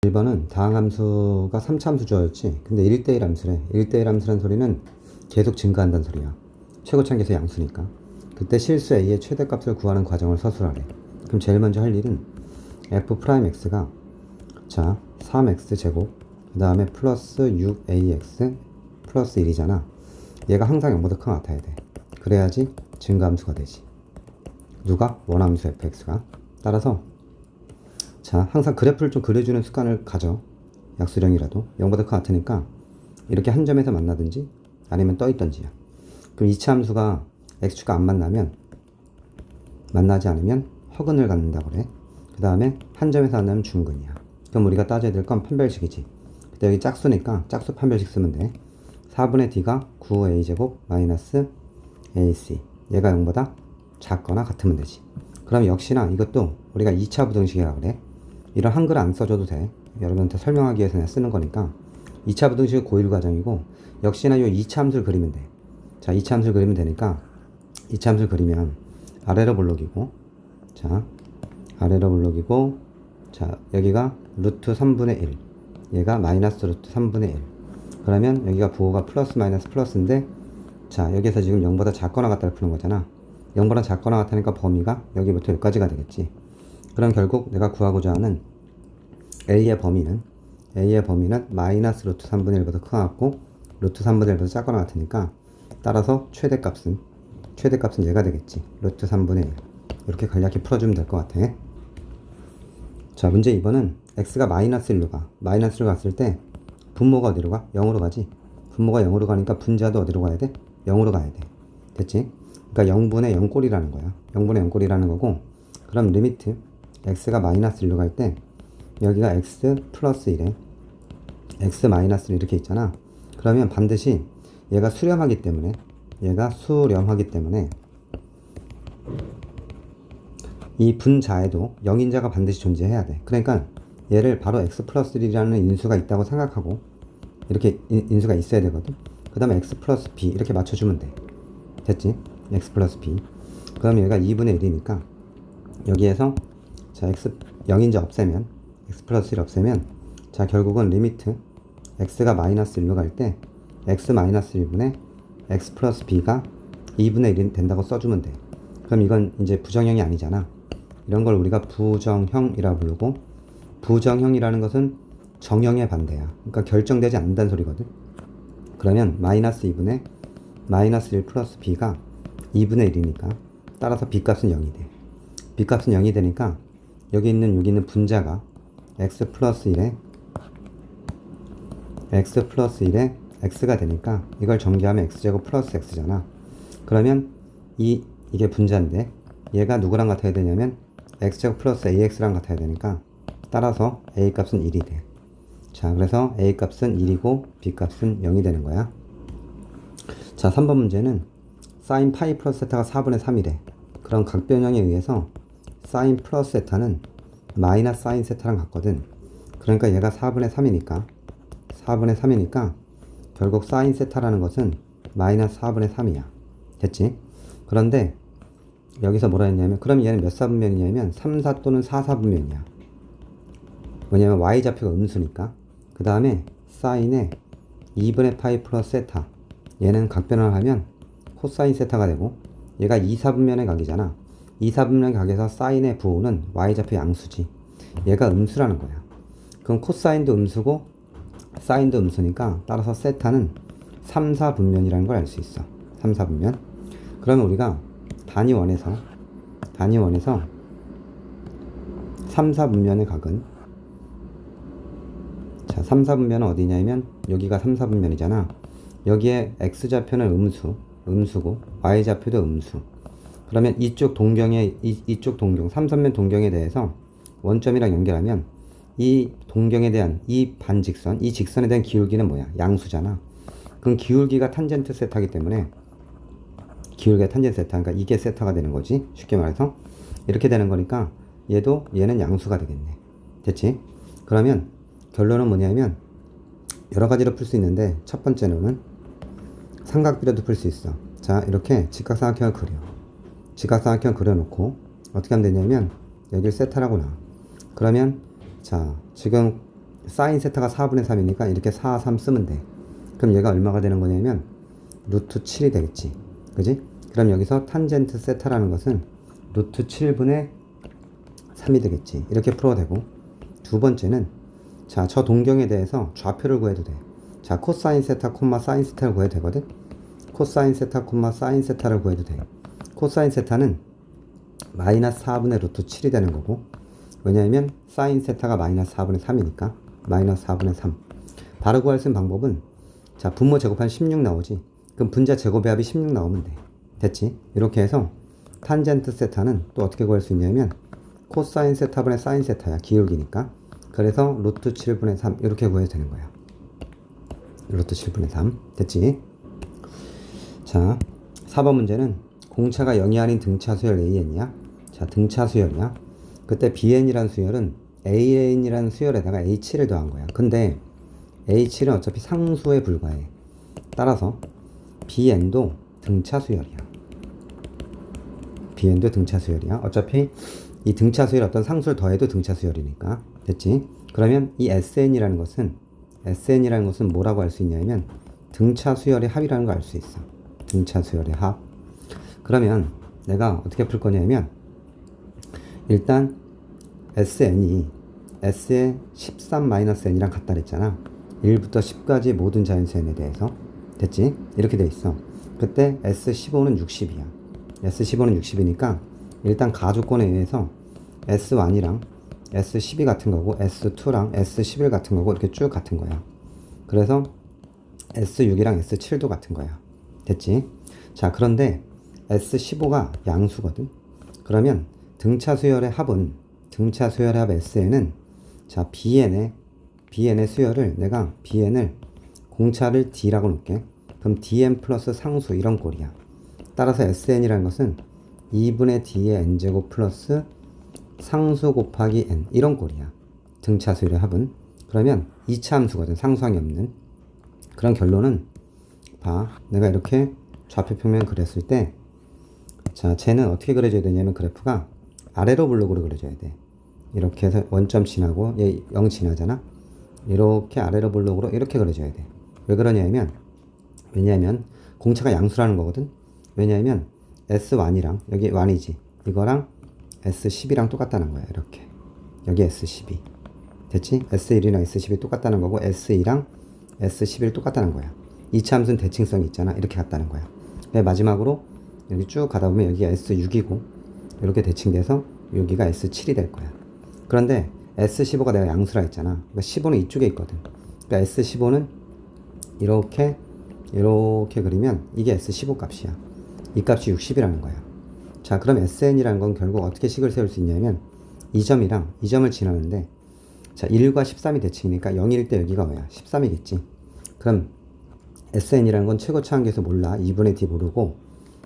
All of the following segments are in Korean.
1번은 다항함수가 3차 함수 주어졌지. 근데 1대1 함수래. 1대1 함수란 소리는 계속 증가한다는 소리야. 최고차계수 양수니까. 그때 실수 a의 최대값을 구하는 과정을 서술하래. 그럼 제일 먼저 할 일은 f'x가 자 3x제곱 그 다음에 플러스 6ax 플러스 1이잖아. 얘가 항상 0보다 큰 것 같아야 돼. 그래야지 증가함수가 되지. 누가? 원함수 fx가. 따라서 자 항상 그래프를 좀 그려주는 습관을 가져. 약수령이라도 0보다 큰 것 같으니까 이렇게 한 점에서 만나든지 아니면 떠있던지야. 그럼 2차 함수가 x축과 안 만나지 않으면 허근을 갖는다고 그래. 그 다음에 한 점에서 만나면 중근이야. 그럼 우리가 따져야 될 건 판별식이지. 그때 여기 짝수니까 짝수 판별식 쓰면 돼. 4분의 d가 9a제곱 마이너스 ac. 얘가 0보다 작거나 같으면 되지. 그럼 역시나 이것도 우리가 2차 부등식이라 그래. 이런 한글 안 써줘도 돼. 여러분한테 설명하기 위해서 내가 쓰는 거니까. 2차 부등식은 고1 과정이고 역시나 이 2차 함수를 그리면 돼. 자 2차 함수를 그리면 되니까 2차 함수를 그리면 아래로 볼록이고 자 아래로 볼록이고 자 여기가 루트 3분의 1 얘가 마이너스 루트 3분의 1 그러면 여기가 부호가 플러스 마이너스 플러스인데 자 여기서 지금 0보다 작거나 같다를 푸는 거잖아. 0보다 작거나 같으니까 범위가 여기부터 여기까지가 되겠지. 그럼 결국 내가 구하고자 하는 a의 범위는 마이너스 루트 3분의 1보다 큰 것 같고 루트 3분의 1보다 작거나 같으니까 따라서 최대값은 얘가 되겠지. 루트 3분의 1 이렇게 간략히 풀어주면 될 것 같아. 자 문제 2번은 x가 마이너스 1로 가. 마이너스 1로 갔을 때 분모가 어디로 가? 0으로 가지. 분모가 0으로 가니까 분자도 어디로 가야 돼? 0으로 가야 돼. 됐지? 그러니까 0분의 0꼴이라는 거야. 0분의 0꼴이라는 거고 그럼 리미트 x가 마이너스 1로 갈 때 여기가 x 플러스 1에 x 마이너스 1 이렇게 있잖아. 그러면 반드시 얘가 수렴하기 때문에 이 분자에도 0인자가 반드시 존재해야 돼. 그러니까 얘를 바로 x 플러스 1이라는 인수가 있다고 생각하고 이렇게 인수가 있어야 되거든. 그 다음에 x 플러스 b 이렇게 맞춰주면 돼. 됐지? x 플러스 b. 그 다음에 얘가 2분의 1이니까 여기에서 자 x 0인자 없애면 x 플러스 1 없애면 자 결국은 리미트 x가 마이너스 1로 갈 때 x 마이너스 1분의 x 플러스 b가 2분의 1이 된다고 써주면 돼. 그럼 이건 이제 부정형이 아니잖아. 이런 걸 우리가 부정형이라고 부르고 부정형이라는 것은 정형의 반대야. 그러니까 결정되지 않는다는 소리거든. 그러면 마이너스 2분의 마이너스 1 플러스 b가 2분의 1이니까 따라서 b값은 0이 돼. b값은 0이 되니까 여기 있는 분자가 x 플러스 1에 x가 되니까 이걸 전개하면 x제곱 플러스 x잖아. 그러면 이게 분자인데 얘가 누구랑 같아야 되냐면 x제곱 플러스 ax랑 같아야 되니까 따라서 a 값은 1이 돼. 자 그래서 a 값은 1이고 b 값은 0이 되는 거야. 자 3번 문제는 sin 파이 플러스 세타가 4분의 3이래. 그럼 각변형에 의해서 sin 플러스 세타는 마이너스 sin 세타랑 같거든. 그러니까 얘가 4분의 3이니까 결국 sin 세타라는 것은 마이너스 4분의 3이야. 됐지? 그런데 여기서 뭐라 했냐면 그럼 얘는 몇 사분면이냐면 3사 또는 4사분면이야. 왜냐면 y좌표가 음수니까. 그 다음에 sin에 2분의 파이 플러스 세타 얘는 각변을 하면 코사인 세타가 되고 얘가 2사분면의 각이잖아. 2사분면의 각에서 사인의 부호는 y좌표 양수지. 얘가 음수라는 거야. 그럼 코사인도 음수고 사인도 음수니까 따라서 세타는 3사분면이라는 걸 알 수 있어. 3사분면. 그러면 우리가 단위원에서 3사분면의 각은 자 3사분면은 어디냐면 여기가 3사분면이잖아. 여기에 x좌표는 음수고 y좌표도 음수. 그러면 이쪽 동경 3선면 동경에 대해서 원점이랑 연결하면 이 동경에 대한 이 반직선, 이 직선에 대한 기울기는 뭐야? 양수잖아. 그럼 기울기가 탄젠트 세타이기 때문에 기울기가 탄젠트 세타, 그러니까 이게 세타가 되는 거지. 쉽게 말해서 이렇게 되는 거니까 얘는 양수가 되겠네. 됐지? 그러면 결론은 뭐냐면 여러 가지로 풀 수 있는데 첫 번째로는 삼각비례도 풀 수 있어. 자 이렇게 직각삼각형을 그려. 직각삼각형 그려놓고 어떻게 하면 되냐면 여기를 세타라고 놔. 그러면 자 지금 사인 세타가 4분의 3이니까 이렇게 4, 3 쓰면 돼. 그럼 얘가 얼마가 되는 거냐면 루트 7이 되겠지. 그지? 그럼 여기서 탄젠트 세타라는 것은 루트 7분의 3이 되겠지. 이렇게 풀어도 되고, 두 번째는 자, 저 동경에 대해서 좌표를 구해도 돼. 자, 코사인 세타, 콤마 사인 세타를 구해도 되거든. 코사인 세타, 콤마 사인 세타를 구해도 돼. 코사인 세타는 마이너스 4분의 루트 7이 되는 거고, 왜냐하면 사인 세타가 마이너스 4분의 3이니까 마이너스 4분의 3. 바로 구할 수 있는 방법은 자, 분모 제곱하면 16 나오지. 그럼 분자 제곱의 합이 16 나오면 돼. 됐지? 이렇게 해서 탄젠트 세타는 또 어떻게 구할 수 있냐면 코사인 세타분의 사인 세타야. 기울기니까. 그래서 루트 7분의 3 이렇게 구해도 되는 거야. 루트 7분의 3 됐지? 자, 4번 문제는 공차가 0이 아닌 등차 수열 AN이야. 자, 등차 수열이야. 그때 BN이란 수열은 AN이라는 수열에다가 H7을 더한 거야. 근데 H7은 어차피 상수에 불과해. 따라서 BN도 등차 수열이야. BN도 등차 수열이야. 어차피 이 등차 수열 어떤 상수를 더해도 등차 수열이니까. 됐지? 그러면 이 SN이라는 것은 뭐라고 할 수 있냐면 등차 수열의 합이라는 걸 알 수 있어. 등차 수열의 합. 그러면 내가 어떻게 풀 거냐면 일단 SN이 S의 13-N이랑 같다 그랬잖아. 1부터 10까지 모든 자연수 N에 대해서. 됐지? 이렇게 돼 있어. 그때 S15는 60이야. S15는 60이니까 일단 가주권에 의해서 S1이랑 S12 같은 거고 S2랑 S11 같은 거고 이렇게 쭉 같은 거야. 그래서 S6이랑 S7도 같은 거야. 됐지? 자, 그런데 S15가 양수거든. 그러면 등차 수열의 합은 등차 수열의 합 SN은 자, BN의 수열을 내가 BN을 공차를 D라고 놓을게. 그럼 DN 플러스 상수 이런 꼴이야. 따라서 SN이라는 것은 2분의 D의 N제곱 플러스 상수 곱하기 N 이런 꼴이야. 등차 수열의 합은. 그러면 2차 함수거든. 상수항이 없는. 그런 결론은 봐. 내가 이렇게 좌표 평면 그렸을 때 자, 쟤는 어떻게 그려줘야 되냐면 그래프가 아래로 블록으로 그려줘야 돼. 이렇게 해서 원점 지나고 얘 0 지나잖아. 이렇게 아래로 블록으로 이렇게 그려줘야 돼. 왜 그러냐면 왜냐하면 공차가 양수라는 거거든. 왜냐하면 S1이랑 여기 1이지. 이거랑 S12랑 똑같다는 거야. 이렇게. 여기 S12. 됐지? S1이랑 S12 똑같다는 거고 S2랑 S11 똑같다는 거야. 2차 함수는 대칭성이 있잖아. 이렇게 같다는 거야. 마지막으로 여기 쭉 가다 보면 여기가 S6이고 이렇게 대칭돼서 여기가 S7이 될 거야. 그런데 S15가 내가 양수라 했잖아. 그러니까 15는 이쪽에 있거든. 그러니까 S15는 이렇게 그리면 이게 S15 값이야. 이 값이 60이라는 거야. 자, 그럼 SN이라는 건 결국 어떻게 식을 세울 수 있냐면 이 점이랑 이 점을 지나는데 자, 1과 13이 대칭이니까 0일 때 여기가 뭐야? 13이겠지. 그럼 SN이라는 건 최고차 한계에서 몰라. 2분의 D 모르고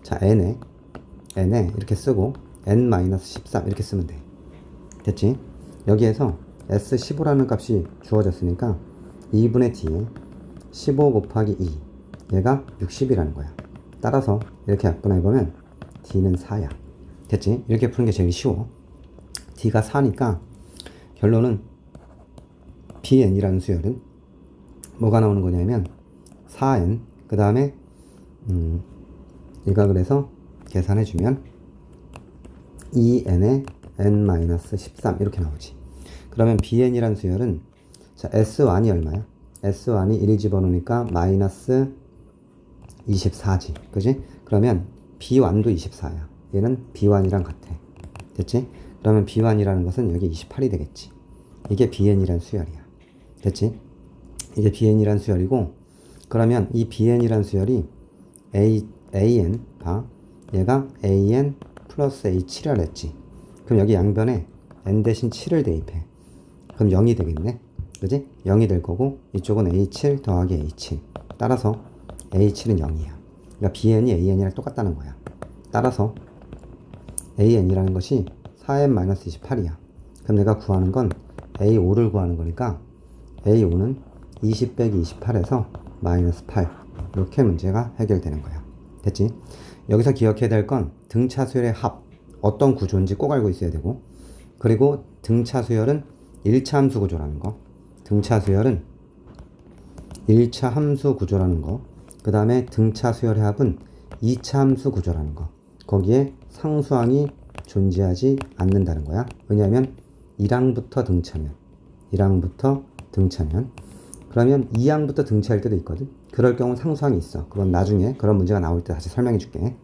자, N에 이렇게 쓰고 N-13 이렇게 쓰면 돼. 됐지? 여기에서 S15라는 값이 주어졌으니까 2분의 D에 15 곱하기 2 얘가 60이라는 거야. 따라서 이렇게 약분해보면 D는 4야. 됐지? 이렇게 푸는 게 제일 쉬워. D가 4니까 결론은 BN이라는 수열은 뭐가 나오는 거냐면 4N 그 다음에 얘가 그래서 계산해주면 2N에 N-13 이렇게 나오지. 그러면 BN이라는 수열은 자, S1이 얼마야? S1이 1 집어넣으니까 마이너스 24지. 그지? 그러면 B1도 24야. 얘는 B1이랑 같아. 됐지? 그러면 B1이라는 것은 여기 28이 되겠지. 이게 BN이라는 수열이야. 됐지? 이게 BN이라는 수열이고 그러면 이 BN이라는 수열이 AN 봐. 얘가 AN 플러스 H7이라 했지. 그럼 여기 양변에 N 대신 7을 대입해. 그럼 0이 되겠네. 그지? 0이 될 거고 이쪽은 A7 더하기 A7. 따라서 A7은 0이야. 그러니까 BN이 AN이랑 똑같다는 거야. 따라서 AN이라는 것이 4N-28이야. 그럼 내가 구하는 건 A5를 구하는 거니까 A5는 20 빼기 28에서 마이너스 8. 이렇게 문제가 해결되는 거야. 됐지? 여기서 기억해야 될 건 등차 수열의 합. 어떤 구조인지 꼭 알고 있어야 되고 그리고 등차 수열은 1차 함수 구조라는 거. 등차 수열은 1차 함수 구조라는 거, 그 다음에 등차 수열의 합은 2차 함수 구조라는 거, 거기에 상수항이 존재하지 않는다는 거야. 왜냐하면 1항부터 등차면 그러면 2항부터 등차일 때도 있거든. 그럴 경우 상수항이 있어. 그건 나중에 그런 문제가 나올 때 다시 설명해 줄게.